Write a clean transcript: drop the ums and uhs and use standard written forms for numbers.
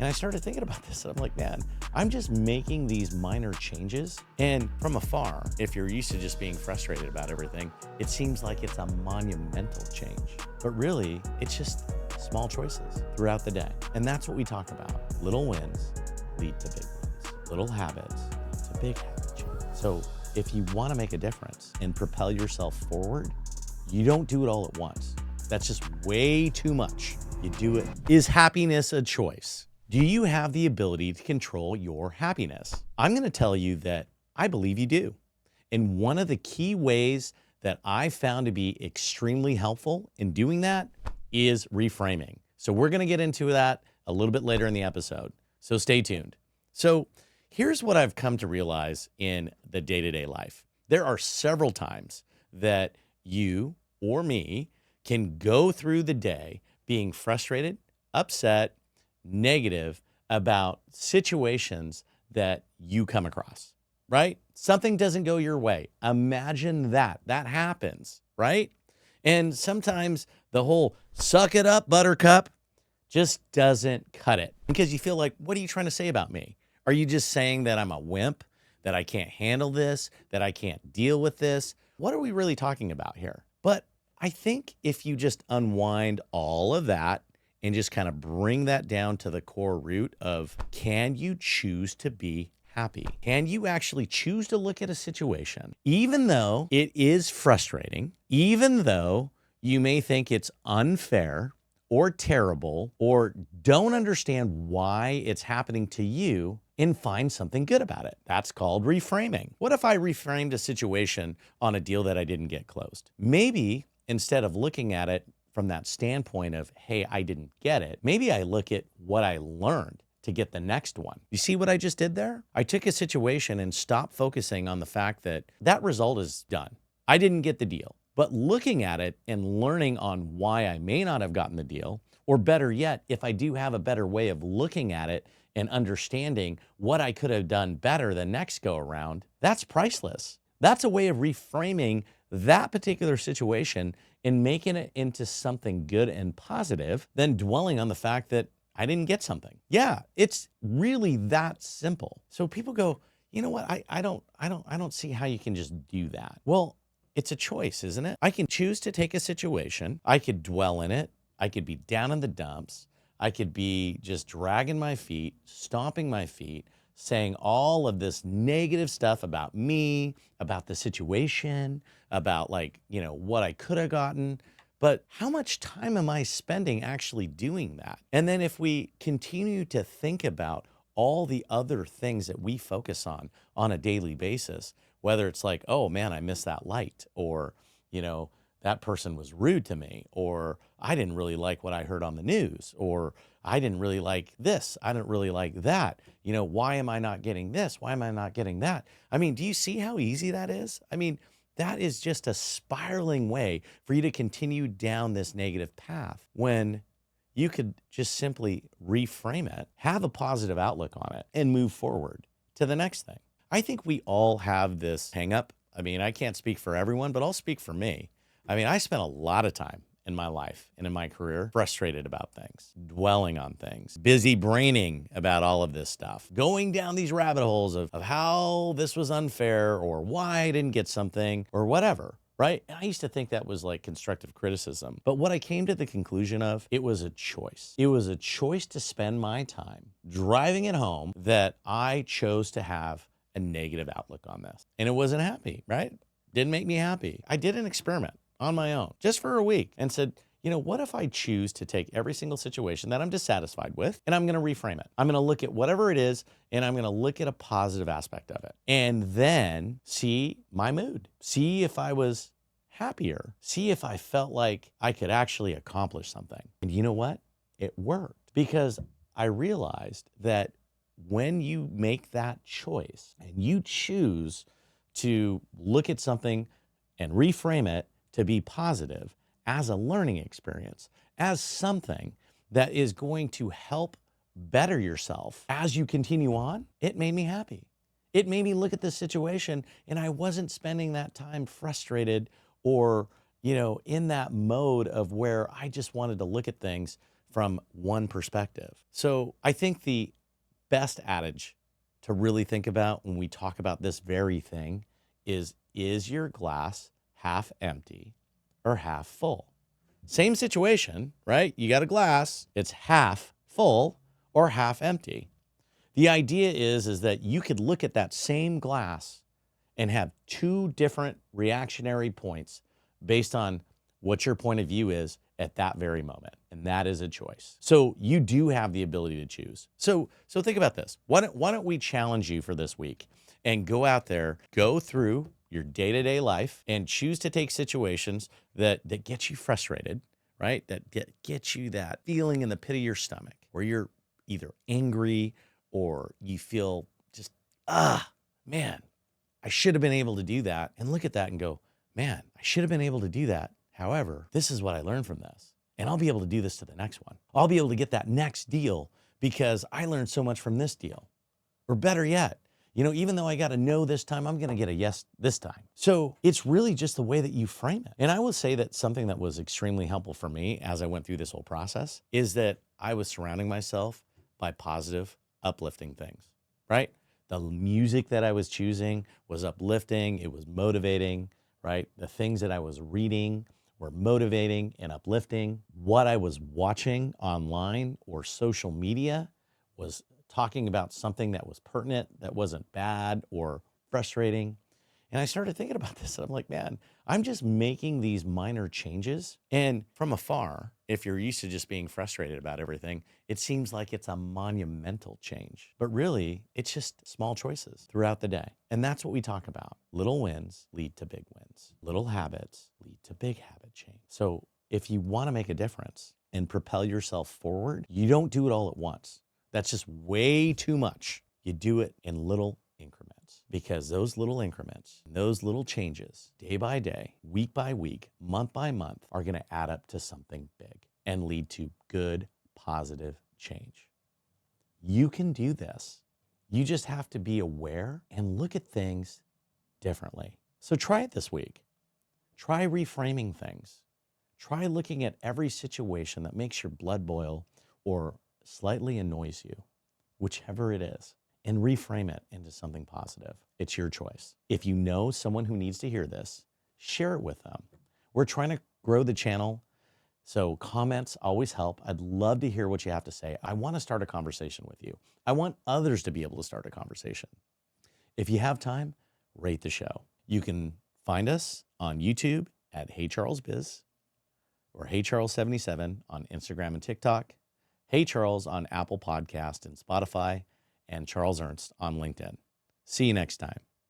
And I started thinking about this, and I'm like, man, I'm just making these minor changes. And from afar, if you're used to just being frustrated about everything, it seems like it's a monumental change. But really, it's just small choices throughout the day. And that's what we talk about. Little wins lead to big wins. Little habits lead to big habit change. So if you want to make a difference and propel yourself forward, you don't do it all at once. That's just way too much. You do it. Is happiness a choice? Do you have the ability to control your happiness? I'm going to tell you that I believe you do. And one of the key ways that I found to be extremely helpful in doing that is reframing. So we're going to get into that a little bit later in the episode. So stay tuned. So here's what I've come to realize in the day-to-day life. There are several times that you or me can go through the day being frustrated, upset, negative about situations that you come across, right? Something doesn't go your way. Imagine that. That happens, right? And sometimes the whole suck it up, buttercup, just doesn't cut it because you feel like, what are you trying to say about me? Are you just saying that I'm a wimp, that I can't handle this, that I can't deal with this? What are we really talking about here? But I think if you just unwind all of that and just kind of bring that down to the core root of, can you choose to be happy? Can you actually choose to look at a situation, even though it is frustrating, even though you may think it's unfair or terrible or don't understand why it's happening to you, and find something good about it? That's called reframing. What if I reframed a situation on a deal that I didn't get closed? Maybe instead of looking at it from that standpoint of, hey, I didn't get it, maybe I look at what I learned to get the next one. You see what I just did there? I took a situation and stopped focusing on the fact that that result is done. I didn't get the deal. But looking at it and learning on why I may not have gotten the deal, or better yet, if I do have a better way of looking at it and understanding what I could have done better the next go around, that's priceless. That's a way of reframing that particular situation and making it into something good and positive than dwelling on the fact that I didn't get something. Yeah, it's really that simple. So people go, you know what? I don't see how you can just do that. Well, it's a choice, isn't it? I can choose to take a situation. I could dwell in it. I could be down in the dumps. I could be just dragging my feet, stomping my feet, saying all of this negative stuff about me, about the situation, about what I could have gotten. But how much time am I spending actually doing that? And then if we continue to think about all the other things that we focus on a daily basis, whether it's like, oh man, I missed that light, or, that person was rude to me, or I didn't really like what I heard on the news, or I didn't really like this, I didn't really like that. Why am I not getting this? Why am I not getting that? I mean, do you see how easy that is? I mean, that is just a spiraling way for you to continue down this negative path when you could just simply reframe it, have a positive outlook on it, and move forward to the next thing. I think we all have this hang up. I mean, I can't speak for everyone, but I'll speak for me. I mean, I spent a lot of time in my life and in my career frustrated about things, dwelling on things, busy braining about all of this stuff, going down these rabbit holes of how this was unfair or why I didn't get something or whatever, right? And I used to think that was like constructive criticism. But what I came to the conclusion of, it was a choice. It was a choice to spend my time driving it home that I chose to have a negative outlook on this. And it wasn't happy, right? Didn't make me happy. I did an experiment on my own just for a week and said, what if I choose to take every single situation that I'm dissatisfied with and I'm going to reframe it? I'm going to look at whatever it is and I'm going to look at a positive aspect of it and then see my mood, see if I was happier, see if I felt like I could actually accomplish something. And you know what? It worked because I realized that when you make that choice and you choose to look at something and reframe it to be positive as a learning experience, as something that is going to help better yourself as you continue on, it made me happy. It made me look at the situation and I wasn't spending that time frustrated or, in that mode of where I just wanted to look at things from one perspective. So I think the best adage to really think about when we talk about this very thing is your glass half empty or half full? Same situation, right? You got a glass, it's half full or half empty. The idea is that you could look at that same glass and have two different reactionary points based on what your point of view is at that very moment. And that is a choice. So you do have the ability to choose. So think about this. Why don't we challenge you for this week and go out there, go through your day-to-day life and choose to take situations that get you frustrated, right? That get you that feeling in the pit of your stomach where you're either angry or you feel just, man, I should have been able to do that. And look at that and go, man, I should have been able to do that. However, this is what I learned from this. And I'll be able to do this to the next one. I'll be able to get that next deal because I learned so much from this deal. Or better yet, even though I got a no this time, I'm going to get a yes this time. So it's really just the way that you frame it. And I will say that something that was extremely helpful for me as I went through this whole process is that I was surrounding myself by positive, uplifting things, right? The music that I was choosing was uplifting. It was motivating, right? The things that I was reading were motivating and uplifting. What I was watching online or social media was talking about something that was pertinent, that wasn't bad or frustrating. And I started thinking about this and I'm like, man, I'm just making these minor changes. And from afar, if you're used to just being frustrated about everything, it seems like it's a monumental change. But really, it's just small choices throughout the day. And that's what we talk about. Little wins lead to big wins. Little habits lead to big habit change. So if you want to make a difference and propel yourself forward, you don't do it all at once. That's just way too much. You do it in little increments because those little increments, those little changes, day by day, week by week, month by month, are going to add up to something big and lead to good, positive change. You can do this. You just have to be aware and look at things differently. So try it this week. Try reframing things. Try looking at every situation that makes your blood boil or slightly annoys you, whichever it is, and reframe it into something positive. It's your choice. If you know someone who needs to hear this, share it with them. We're trying to grow the channel, so comments always help. I'd love to hear what you have to say. I want to start a conversation with you. I want others to be able to start a conversation. If you have time, rate the show. You can find us on YouTube at Hey Charles Biz or Hey Charles 77 on Instagram and TikTok. Hey Charles on Apple Podcast and Spotify, and Charles Ernst on LinkedIn. See you next time.